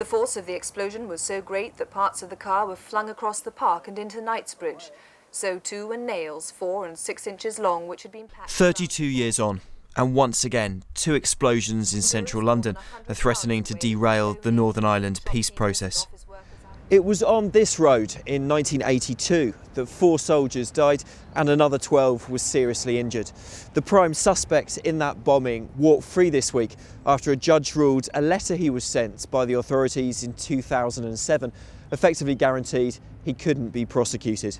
The force of the explosion was so great that parts of the car were flung across the park and into Knightsbridge. So too were nails 4 and 6 inches long, which had been packed. 32 years on, and once again, 2 explosions in central London are threatening to derail the Northern Ireland peace process. It was on this road in 1982 that 4 soldiers died and another 12 was seriously injured. The prime suspect in that bombing walked free this week after a judge ruled a letter he was sent by the authorities in 2007 effectively guaranteed he couldn't be prosecuted.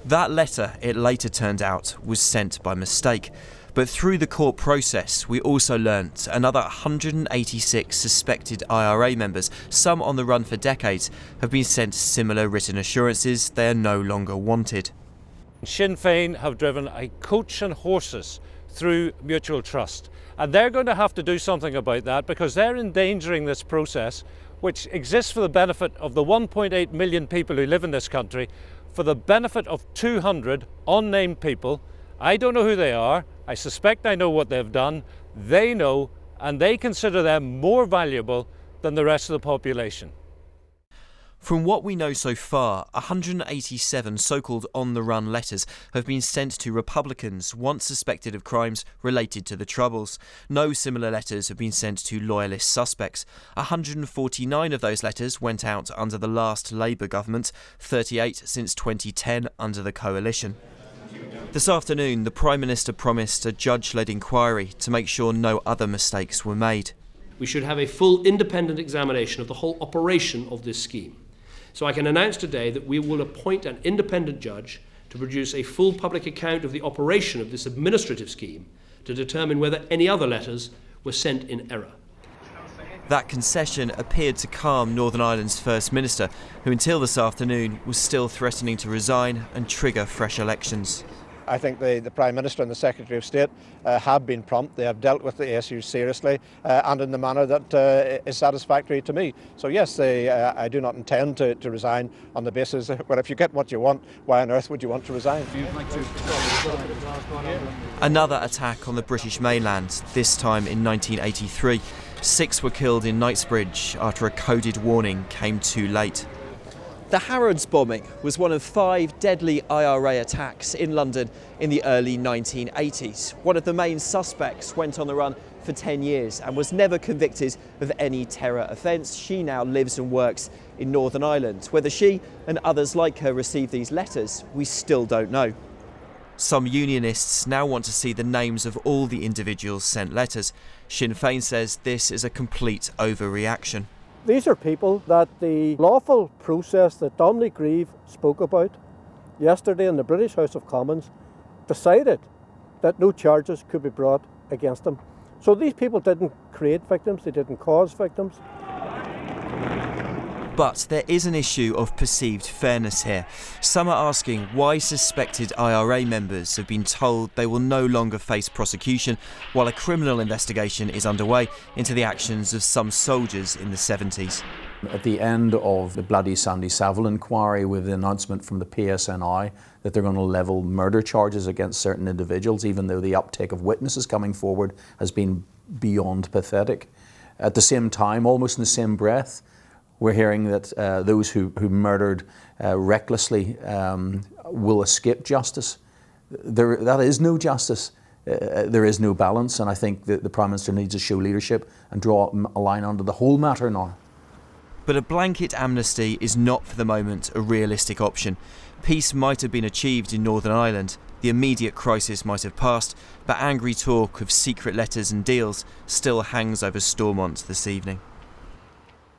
That letter, it later turned out, was sent by mistake. But through the court process, we also learnt another 186 suspected IRA members, some on the run for decades, have been sent similar written assurances they are no longer wanted. Sinn Féin have driven a coach and horses through mutual trust. And they're going to have to do something about that because they're endangering this process, which exists for the benefit of the 1.8 million people who live in this country, for the benefit of 200 unnamed people. I don't know who they are. I suspect I know what they've done. They know, and they consider them more valuable than the rest of the population. From what we know so far, 187 so-called on-the-run letters have been sent to Republicans once suspected of crimes related to the Troubles. No similar letters have been sent to Loyalist suspects. 149 of those letters went out under the last Labour government, 38 since 2010 under the coalition. This afternoon, the Prime Minister promised a judge-led inquiry to make sure no other mistakes were made. We should have a full independent examination of the whole operation of this scheme. So I can announce today that we will appoint an independent judge to produce a full public account of the operation of this administrative scheme to determine whether any other letters were sent in error. That concession appeared to calm Northern Ireland's First Minister, who until this afternoon was still threatening to resign and trigger fresh elections. I think the Prime Minister and the Secretary of State have been prompt. They have dealt with the issue seriously and in the manner that is satisfactory to me. So yes, I do not intend to resign on the basis that, well, if you get what you want, why on earth would you want to resign? Another attack on the British mainland, this time in 1983. 6 were killed in Knightsbridge after a coded warning came too late. The Harrods bombing was one of 5 deadly IRA attacks in London in the early 1980s. One of the main suspects went on the run for 10 years and was never convicted of any terror offence. She now lives and works in Northern Ireland. Whether she and others like her received these letters, we still don't know. Some unionists now want to see the names of all the individuals sent letters. Sinn Féin says this is a complete overreaction. These are people that the lawful process that Dominic Grieve spoke about yesterday in the British House of Commons decided that no charges could be brought against them. So these people didn't create victims, they didn't cause victims. But there is an issue of perceived fairness here. Some are asking why suspected IRA members have been told they will no longer face prosecution while a criminal investigation is underway into the actions of some soldiers in the 70s. At the end of the bloody Sandy Savile inquiry, with the announcement from the PSNI that they're going to level murder charges against certain individuals, even though the uptake of witnesses coming forward has been beyond pathetic. At the same time, almost in the same breath, we're hearing that those who murdered recklessly will escape justice. That is no justice. There is no balance, and I think that the Prime Minister needs to show leadership and draw a line under the whole matter now. But a blanket amnesty is not for the moment a realistic option. Peace might have been achieved in Northern Ireland, the immediate crisis might have passed, but angry talk of secret letters and deals still hangs over Stormont this evening.